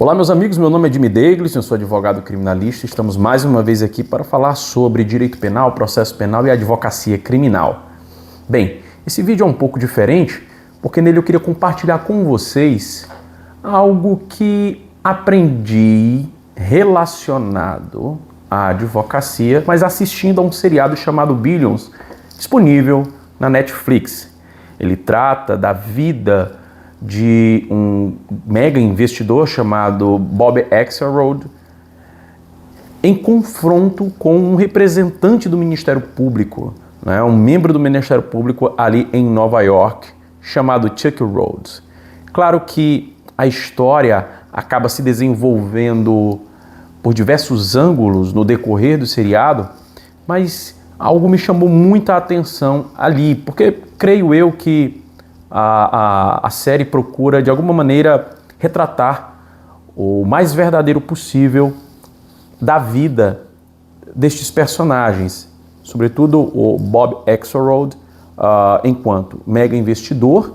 Olá meus amigos, meu nome é Jimmy Davis, eu sou advogado criminalista. Estamos mais uma vez aqui para falar sobre direito penal, processo penal e advocacia criminal. Bem, esse vídeo é um pouco diferente porque nele eu queria compartilhar com vocês algo que aprendi relacionado à advocacia, mas assistindo a um seriado chamado Billions, disponível na Netflix. Ele trata da vida de um mega investidor chamado Bob Axelrod em confronto com um representante do Ministério Público, né, um membro do Ministério Público ali em Nova York, chamado Chuck Rhoades. Claro que a história acaba se desenvolvendo por diversos ângulos no decorrer do seriado, mas algo me chamou muita atenção ali, porque creio eu que a série procura, de alguma maneira, retratar o mais verdadeiro possível da vida destes personagens, sobretudo o Bob Axelrod, enquanto mega investidor,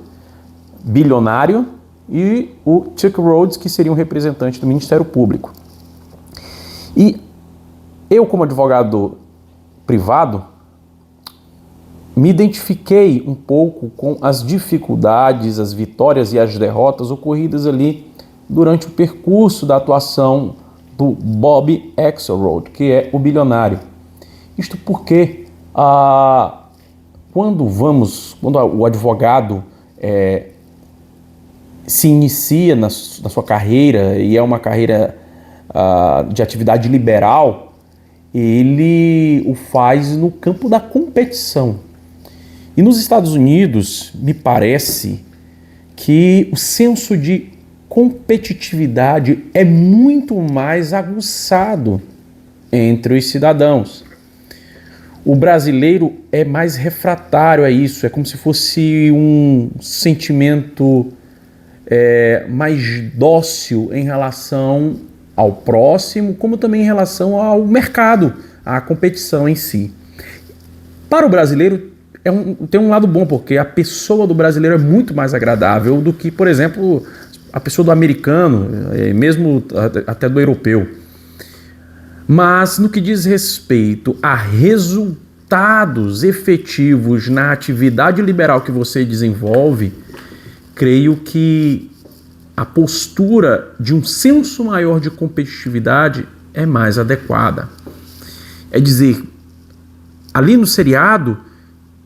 bilionário, e o Chuck Rhoades, que seria um representante do Ministério Público. E eu, como advogado privado, me identifiquei um pouco com as dificuldades, as vitórias e as derrotas ocorridas ali durante o percurso da atuação do Bob Axelrod, que é o bilionário. Isto porque quando o advogado se inicia na sua carreira, e é uma carreira de atividade liberal, ele o faz no campo da competição. E nos Estados Unidos, me parece que o senso de competitividade é muito mais aguçado entre os cidadãos. O brasileiro é mais refratário a isso, é como se fosse um sentimento mais dócil em relação ao próximo, como também em relação ao mercado, à competição em si. Para o brasileiro, tem um lado bom, porque a pessoa do brasileiro é muito mais agradável do que, por exemplo, a pessoa do americano, mesmo até do europeu. Mas no que diz respeito a resultados efetivos na atividade liberal que você desenvolve, creio que a postura de um senso maior de competitividade é mais adequada. É dizer, ali no seriado,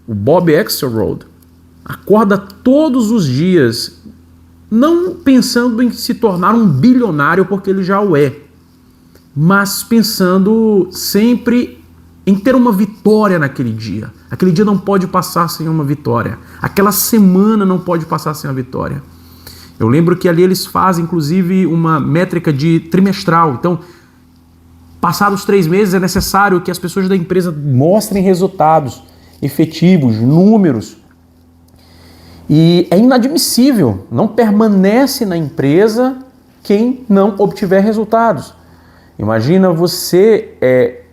o Bob Axelrod acorda todos os dias não pensando em se tornar um bilionário, porque ele já o é, mas pensando sempre em ter uma vitória naquele dia. Aquele dia não pode passar sem uma vitória. Aquela semana não pode passar sem uma vitória. Eu lembro que ali eles fazem, inclusive, uma métrica de trimestral. Então, passados 3 meses, é necessário que as pessoas da empresa mostrem resultados efetivos, números. E é inadmissível, não permanece na empresa quem não obtiver resultados. Imagina você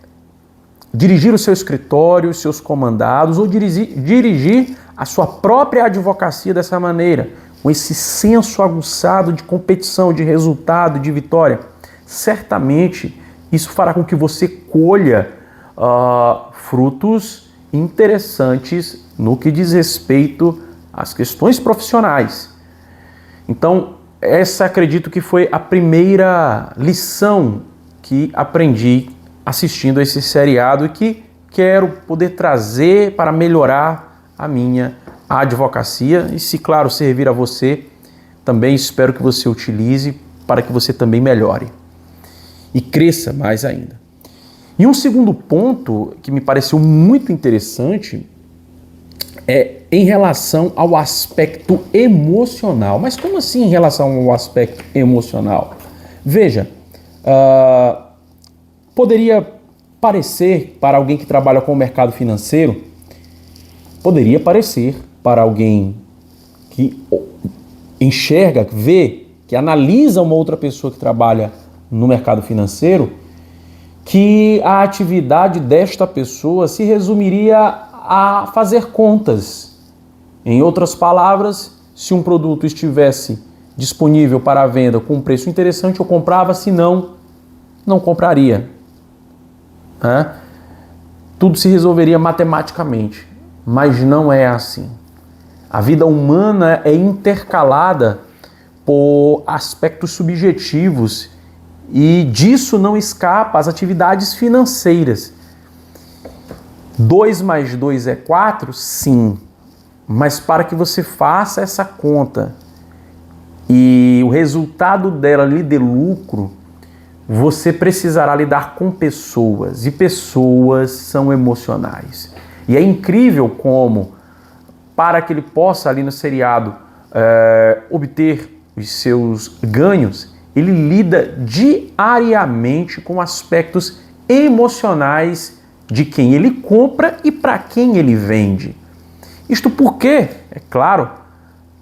dirigir o seu escritório, os seus comandados, ou dirigir a sua própria advocacia dessa maneira, com esse senso aguçado de competição, de resultado, de vitória. Certamente isso fará com que você colha frutos interessantes no que diz respeito às questões profissionais. Então, essa acredito que foi a primeira lição que aprendi assistindo a esse seriado e que quero poder trazer para melhorar a minha advocacia e, se claro, servir a você, também espero que você utilize para que você também melhore e cresça mais ainda. E um segundo ponto que me pareceu muito interessante é em relação ao aspecto emocional. Mas como assim em relação ao aspecto emocional? Veja, poderia parecer para alguém que trabalha com o mercado financeiro, poderia parecer para alguém que enxerga, vê, que analisa uma outra pessoa que trabalha no mercado financeiro, que a atividade desta pessoa se resumiria a fazer contas. Em outras palavras, se um produto estivesse disponível para a venda com um preço interessante, eu comprava, se não, não compraria. Tudo se resolveria matematicamente, mas não é assim. A vida humana é intercalada por aspectos subjetivos e disso não escapa as atividades financeiras. 2 mais 2 é 4? Sim, mas para que você faça essa conta e o resultado dela lhe dê lucro, você precisará lidar com pessoas, e pessoas são emocionais. E é incrível como, para que ele possa ali no seriado obter os seus ganhos, ele lida diariamente com aspectos emocionais de quem ele compra e para quem ele vende. Isto porque, é claro,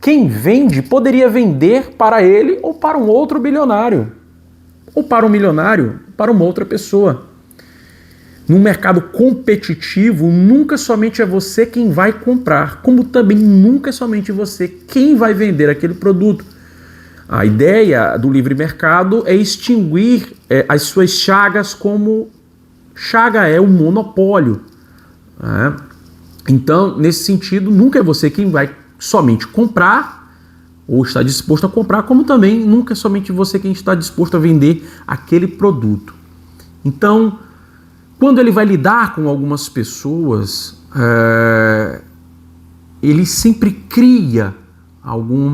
quem vende poderia vender para ele ou para um outro bilionário, ou para um milionário, para uma outra pessoa. Num mercado competitivo, nunca somente é você quem vai comprar, como também nunca é somente você quem vai vender aquele produto. A ideia do livre mercado é extinguir as suas chagas, como chaga é o monopólio. Então, nesse sentido, nunca é você quem vai somente comprar ou está disposto a comprar, como também nunca é somente você quem está disposto a vender aquele produto. Então, quando ele vai lidar com algumas pessoas, ele sempre cria algum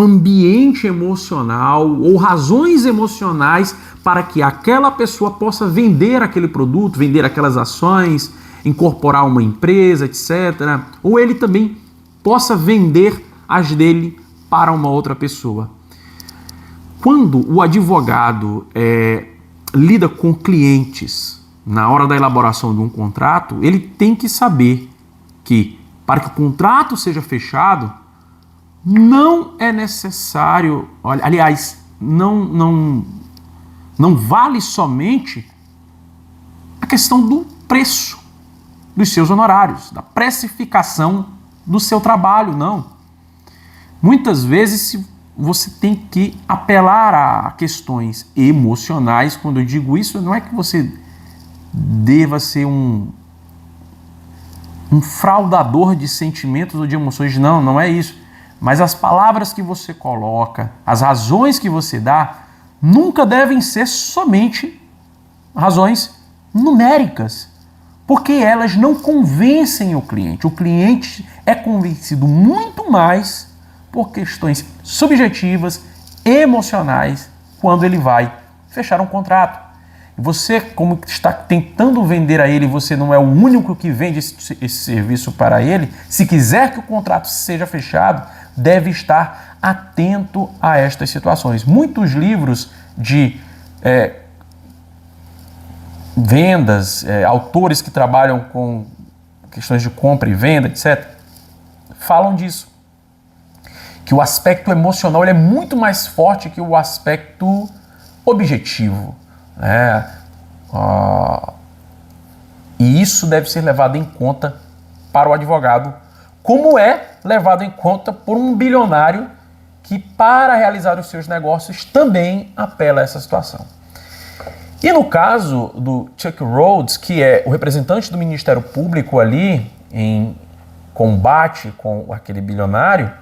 ambiente emocional ou razões emocionais para que aquela pessoa possa vender aquele produto, vender aquelas ações, incorporar uma empresa, etc. Ou ele também possa vender as dele para uma outra pessoa. Quando o advogado lida com clientes na hora da elaboração de um contrato, ele tem que saber que, para que o contrato seja fechado, não é necessário, aliás, não vale somente a questão do preço dos seus honorários, da precificação do seu trabalho, não. Muitas vezes você tem que apelar a questões emocionais. Quando eu digo isso, não é que você deva ser um fraudador de sentimentos ou de emoções, não é isso. Mas as palavras que você coloca, as razões que você dá, nunca devem ser somente razões numéricas, porque elas não convencem o cliente. O cliente é convencido muito mais por questões subjetivas, emocionais, quando ele vai fechar um contrato. E você, como está tentando vender a ele, você não é o único que vende esse serviço para ele, se quiser que o contrato seja fechado, deve estar atento a estas situações. Muitos livros de vendas, autores que trabalham com questões de compra e venda, etc., falam disso. Que o aspecto emocional ele é muito mais forte que o aspecto objetivo. E isso deve ser levado em conta para o advogado, como é levado em conta por um bilionário que, para realizar os seus negócios, também apela a essa situação. E no caso do Chuck Rhoades, que é o representante do Ministério Público ali em combate com aquele bilionário,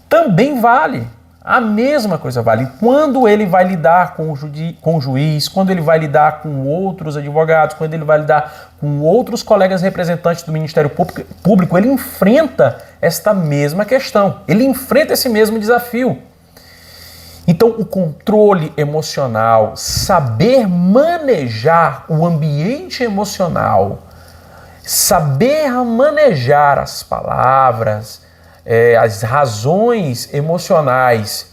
também vale. A mesma coisa vale. Quando ele vai lidar com o juiz, quando ele vai lidar com outros advogados, quando ele vai lidar com outros colegas representantes do Ministério Público, ele enfrenta esta mesma questão. Ele enfrenta esse mesmo desafio. Então, o controle emocional, saber manejar o ambiente emocional, saber manejar as palavras, as razões emocionais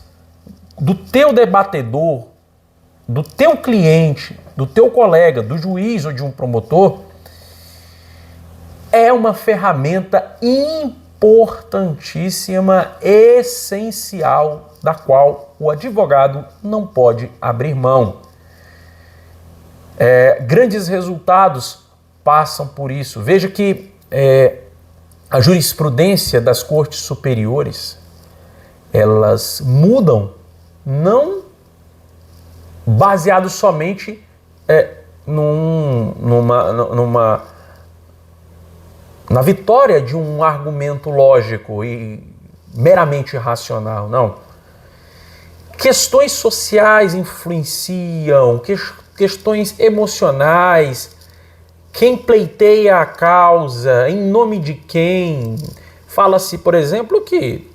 do teu debatedor, do teu cliente, do teu colega, do juiz ou de um promotor, é uma ferramenta importantíssima, essencial, da qual o advogado não pode abrir mão. Grandes resultados passam por isso. Veja que a jurisprudência das cortes superiores, elas mudam não baseado somente na vitória de um argumento lógico e meramente racional, não. Questões sociais influenciam, questões emocionais, quem pleiteia a causa, em nome de quem. Fala-se, por exemplo, que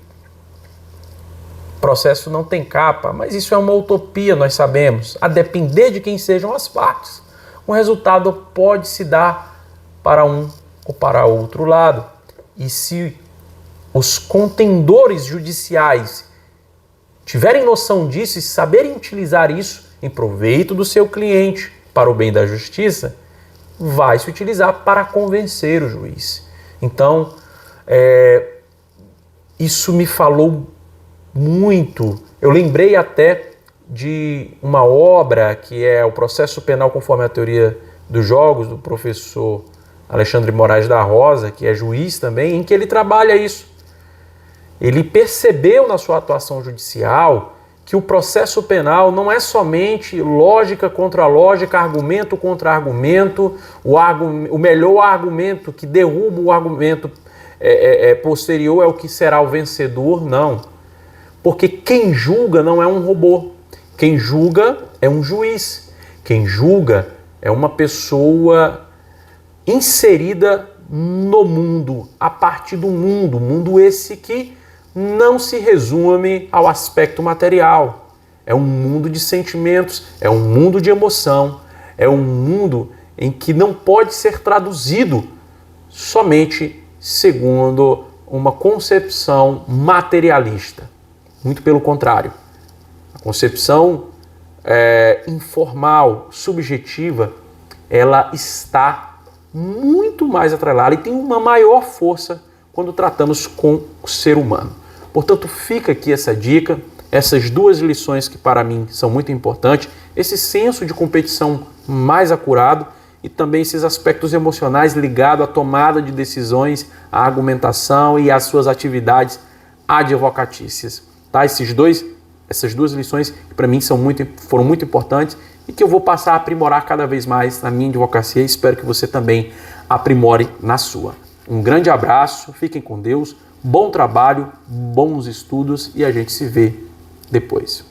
processo não tem capa, mas isso é uma utopia, nós sabemos. A depender de quem sejam as partes, o resultado pode se dar para um ou para outro lado. E se os contendores judiciais tiverem noção disso e saberem utilizar isso em proveito do seu cliente para o bem da justiça, vai se utilizar para convencer o juiz. Então, isso me falou muito. Eu lembrei até de uma obra que é o Processo Penal conforme a Teoria dos Jogos, do professor Alexandre Moraes da Rosa, que é juiz também, em que ele trabalha isso. Ele percebeu na sua atuação judicial que o processo penal não é somente lógica contra lógica, argumento contra argumento, o melhor argumento que derruba o argumento posterior é o que será o vencedor, não. Porque quem julga não é um robô. Quem julga é um juiz. Quem julga é uma pessoa inserida no mundo, a partir do mundo. Mundo esse que não se resume ao aspecto material. É um mundo de sentimentos, é um mundo de emoção, é um mundo em que não pode ser traduzido somente segundo uma concepção materialista. Muito pelo contrário. A concepção informal, subjetiva, ela está muito mais atrelada e tem uma maior força quando tratamos com o ser humano. Portanto, fica aqui essa dica, essas duas lições que para mim são muito importantes, esse senso de competição mais acurado e também esses aspectos emocionais ligados à tomada de decisões, à argumentação e às suas atividades advocatícias. Tá? Essas duas lições que para mim foram muito importantes e que eu vou passar a aprimorar cada vez mais na minha advocacia e espero que você também aprimore na sua. Um grande abraço, fiquem com Deus, bom trabalho, bons estudos e a gente se vê depois.